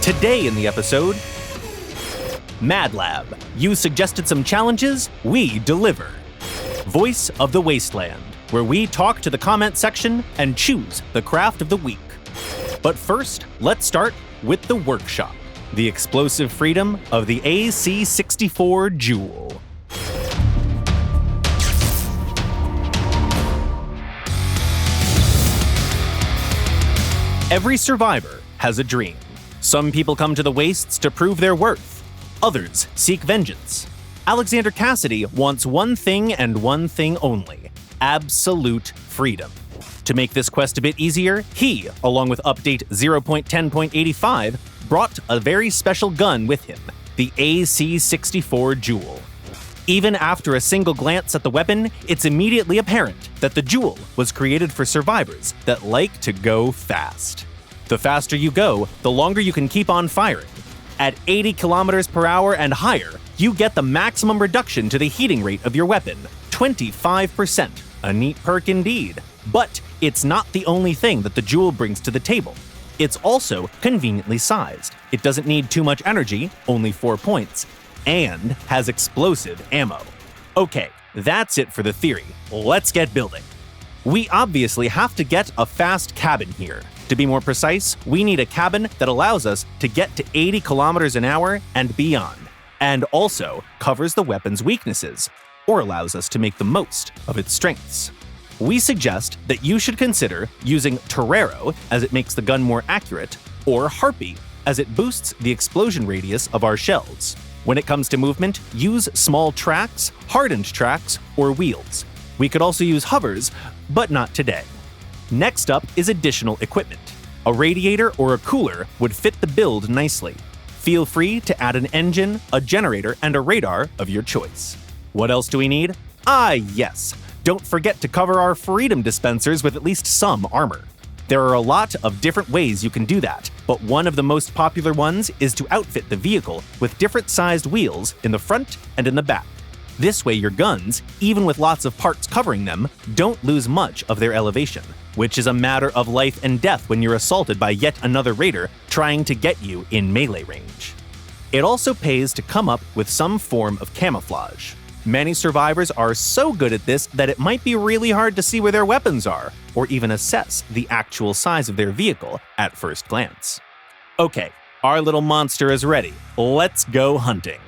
Today in the episode, Mad Lab. You suggested some challenges, we deliver. Voice of the Wasteland, where we talk to the comment section and choose the craft of the week. But first, let's start with the workshop, the explosive freedom of the AC64 Joule. Every survivor has a dream. Some people come to the wastes to prove their worth. Others seek vengeance. Alexander Cassidy wants one thing and one thing only: absolute freedom. To make this quest a bit easier, he, along with update 0.10.85, brought a very special gun with him, the AC64 Joule. Even after a single glance at the weapon, it's immediately apparent that the Joule was created for survivors that like to go fast. The faster you go, the longer you can keep on firing. At 80 kilometers per hour and higher, you get the maximum reduction to the heating rate of your weapon, 25%. A neat perk indeed. But it's not the only thing that the Joule brings to the table. It's also conveniently sized. It doesn't need too much energy, only 4 points, and has explosive ammo. Okay, that's it for the theory. Let's get building. We obviously have to get a fast cabin here. To be more precise, we need a cabin that allows us to get to 80 kilometers an hour and beyond, and also covers the weapon's weaknesses, or allows us to make the most of its strengths. We suggest that you should consider using Torero, as it makes the gun more accurate, or Harpy, as it boosts the explosion radius of our shells. When it comes to movement, use small tracks, hardened tracks, or wheels. We could also use hovers, but not today. Next up is additional equipment. A radiator or a cooler would fit the build nicely. Feel free to add an engine, a generator, and a radar of your choice. What else do we need? Yes. Don't forget to cover our freedom dispensers with at least some armor. There are a lot of different ways you can do that, but one of the most popular ones is to outfit the vehicle with different sized wheels in the front and in the back. This way your guns, even with lots of parts covering them, don't lose much of their elevation, which is a matter of life and death when you're assaulted by yet another raider trying to get you in melee range. It also pays to come up with some form of camouflage. Many survivors are so good at this that it might be really hard to see where their weapons are, or even assess the actual size of their vehicle at first glance. Okay, our little monster is ready. Let's go hunting.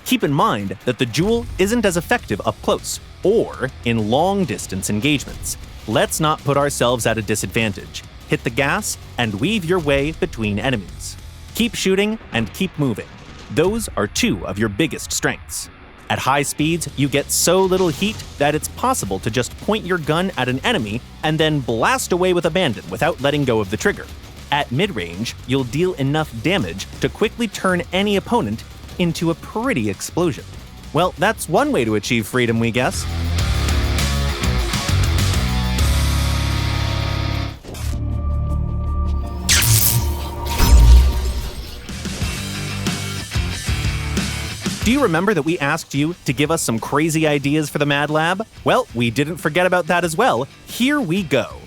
Keep in mind that the Joule isn't as effective up close, or in long-distance engagements. Let's not put ourselves at a disadvantage. Hit the gas and weave your way between enemies. Keep shooting and keep moving. Those are two of your biggest strengths. At high speeds, you get so little heat that it's possible to just point your gun at an enemy and then blast away with abandon without letting go of the trigger. At mid-range, you'll deal enough damage to quickly turn any opponent into a pretty explosion. Well, that's one way to achieve freedom, we guess. Do you remember that we asked you to give us some crazy ideas for the Mad Lab? Well, we didn't forget about that as well. Here we go.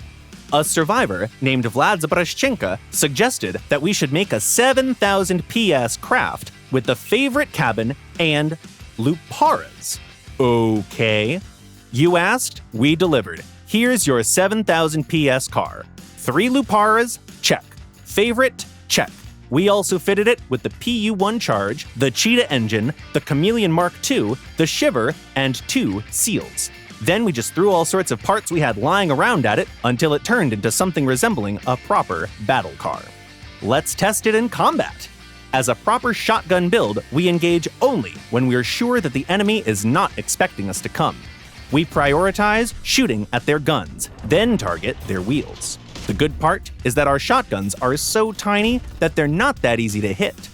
A survivor named Vlad Zabrashchenko suggested that we should make a 7,000 PS craft with the favorite cabin and Luparas. Okay. You asked, we delivered. Here's your 7,000 PS car. 3 Luparas, check. Favorite, check. We also fitted it with the PU-1 charge, the Cheetah engine, the Chameleon Mark II, the Shiver, and 2 seals. Then we just threw all sorts of parts we had lying around at it until it turned into something resembling a proper battle car. Let's test it in combat. As a proper shotgun build, we engage only when we are sure that the enemy is not expecting us to come. We prioritize shooting at their guns, then target their wheels. The good part is that our shotguns are so tiny that they're not that easy to hit,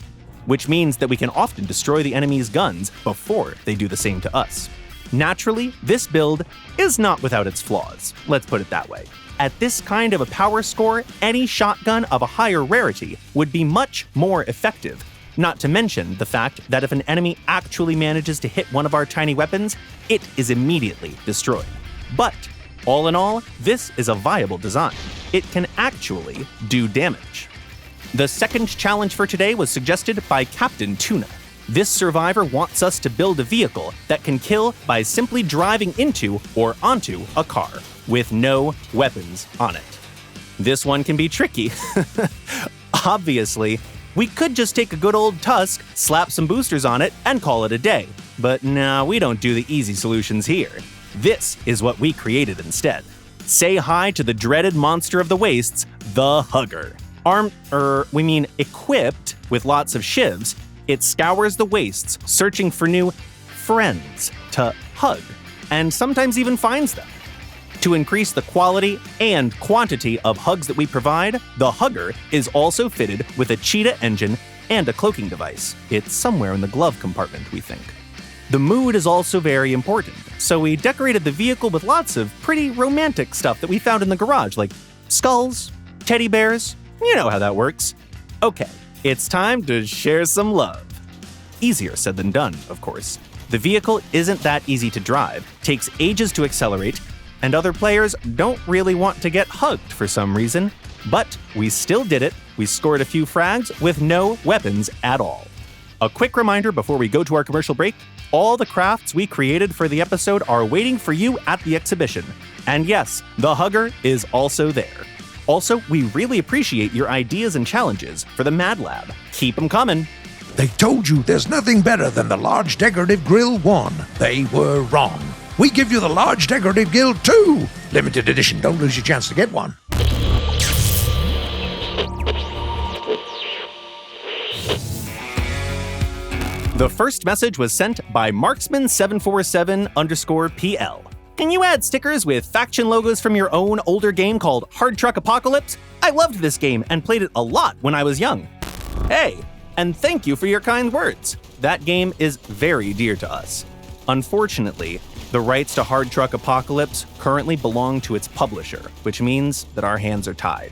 which means that we can often destroy the enemy's guns before they do the same to us. Naturally, this build is not without its flaws, let's put it that way. At this kind of a power score, any shotgun of a higher rarity would be much more effective, not to mention the fact that if an enemy actually manages to hit one of our tiny weapons, it is immediately destroyed. But all in all, this is a viable design. It can actually do damage. The second challenge for today was suggested by Captain Tuna. This survivor wants us to build a vehicle that can kill by simply driving into or onto a car with no weapons on it. This one can be tricky. Obviously, we could just take a good old Tusk, slap some boosters on it, and call it a day. But nah, we don't do the easy solutions here. This is what we created instead. Say hi to the dreaded monster of the wastes, the Hugger. Equipped with lots of shivs, it scours the wastes, searching for new friends to hug, and sometimes even finds them. To increase the quality and quantity of hugs that we provide, the Hugger is also fitted with a cheetah engine and a cloaking device. It's somewhere in the glove compartment, we think. The mood is also very important, so we decorated the vehicle with lots of pretty romantic stuff that we found in the garage, like skulls, teddy bears. You know how that works. Okay, it's time to share some love. Easier said than done, of course. The vehicle isn't that easy to drive, takes ages to accelerate, and other players don't really want to get hugged for some reason. But we still did it. We scored a few frags with no weapons at all. A quick reminder before we go to our commercial break, all the crafts we created for the episode are waiting for you at the exhibition. And yes, the Hugger is also there. Also, we really appreciate your ideas and challenges for the Mad Lab. Keep them coming. They told you there's nothing better than the Large Decorative Grill 1. They were wrong. We give you the Large Decorative Grill 2. Limited edition. Don't lose your chance to get one. The first message was sent by Marksman747_PL. Can you add stickers with faction logos from your own older game called Hard Truck Apocalypse? I loved this game and played it a lot when I was young. Hey, and thank you for your kind words. That game is very dear to us. Unfortunately, the rights to Hard Truck Apocalypse currently belong to its publisher, which means that our hands are tied.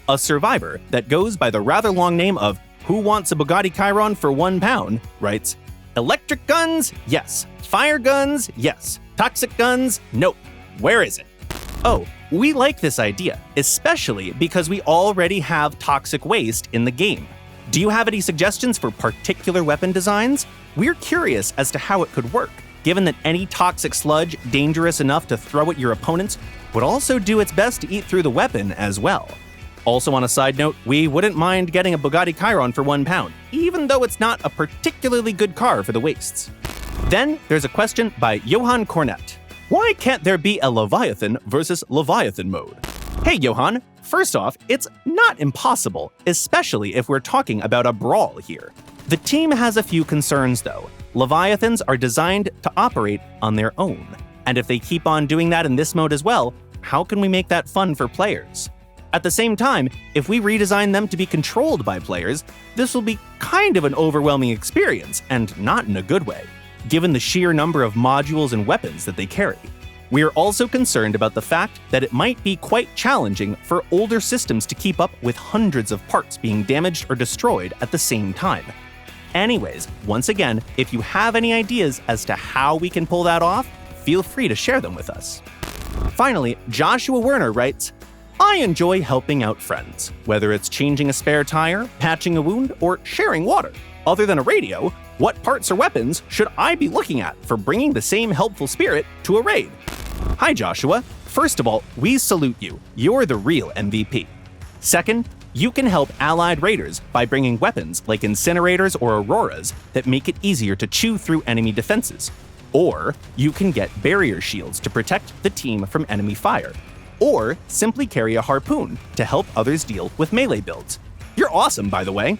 A survivor that goes by the rather long name of Who Wants a Bugatti Chiron for £1 writes, Electric guns? Yes. Fire guns? Yes. Toxic guns? Nope. Where is it? Oh, we like this idea, especially because we already have toxic waste in the game. Do you have any suggestions for particular weapon designs? We're curious as to how it could work, given that any toxic sludge dangerous enough to throw at your opponents would also do its best to eat through the weapon as well. Also on a side note, we wouldn't mind getting a Bugatti Chiron for £1, even though it's not a particularly good car for the wastes. Then there's a question by Johan Cornett. Why can't there be a Leviathan versus Leviathan mode? Hey Johan, first off, it's not impossible, especially if we're talking about a brawl here. The team has a few concerns though. Leviathans are designed to operate on their own, and if they keep on doing that in this mode as well, how can we make that fun for players? At the same time, if we redesign them to be controlled by players, this will be kind of an overwhelming experience, and not in a good way, given the sheer number of modules and weapons that they carry. We are also concerned about the fact that it might be quite challenging for older systems to keep up with hundreds of parts being damaged or destroyed at the same time. Anyways, once again, if you have any ideas as to how we can pull that off, feel free to share them with us. Finally, Joshua Werner writes, I enjoy helping out friends, whether it's changing a spare tire, patching a wound, or sharing water. Other than a radio, what parts or weapons should I be looking at for bringing the same helpful spirit to a raid? Hi Joshua. First of all, we salute you. You're the real MVP. Second, you can help allied raiders by bringing weapons like incinerators or auroras that make it easier to chew through enemy defenses. Or you can get barrier shields to protect the team from enemy fire. Or simply carry a harpoon to help others deal with melee builds. You're awesome, by the way.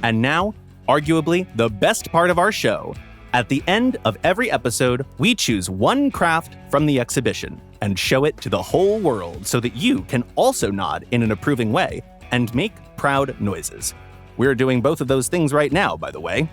And now, arguably the best part of our show. At the end of every episode, we choose one craft from the exhibition and show it to the whole world so that you can also nod in an approving way and make proud noises. We're doing both of those things right now, by the way.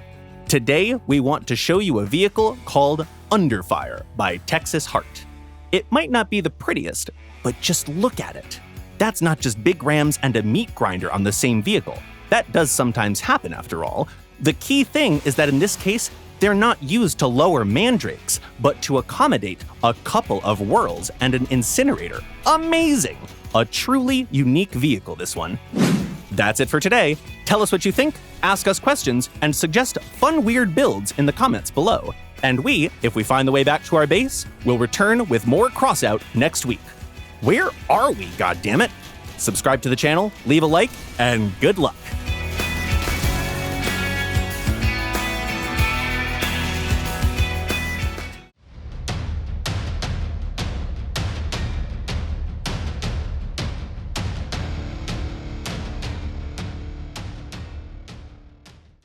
Today, we want to show you a vehicle called Under Fire by Texas Heart. It might not be the prettiest, but just look at it. That's not just big rams and a meat grinder on the same vehicle. That does sometimes happen after all. The key thing is that in this case, they're not used to lower mandrakes, but to accommodate a couple of whirls and an incinerator. Amazing! A truly unique vehicle, this one. That's it for today. Tell us what you think, ask us questions, and suggest fun, weird builds in the comments below. And we, if we find the way back to our base, will return with more Crossout next week. Where are we, goddammit? Subscribe to the channel, leave a like, and good luck.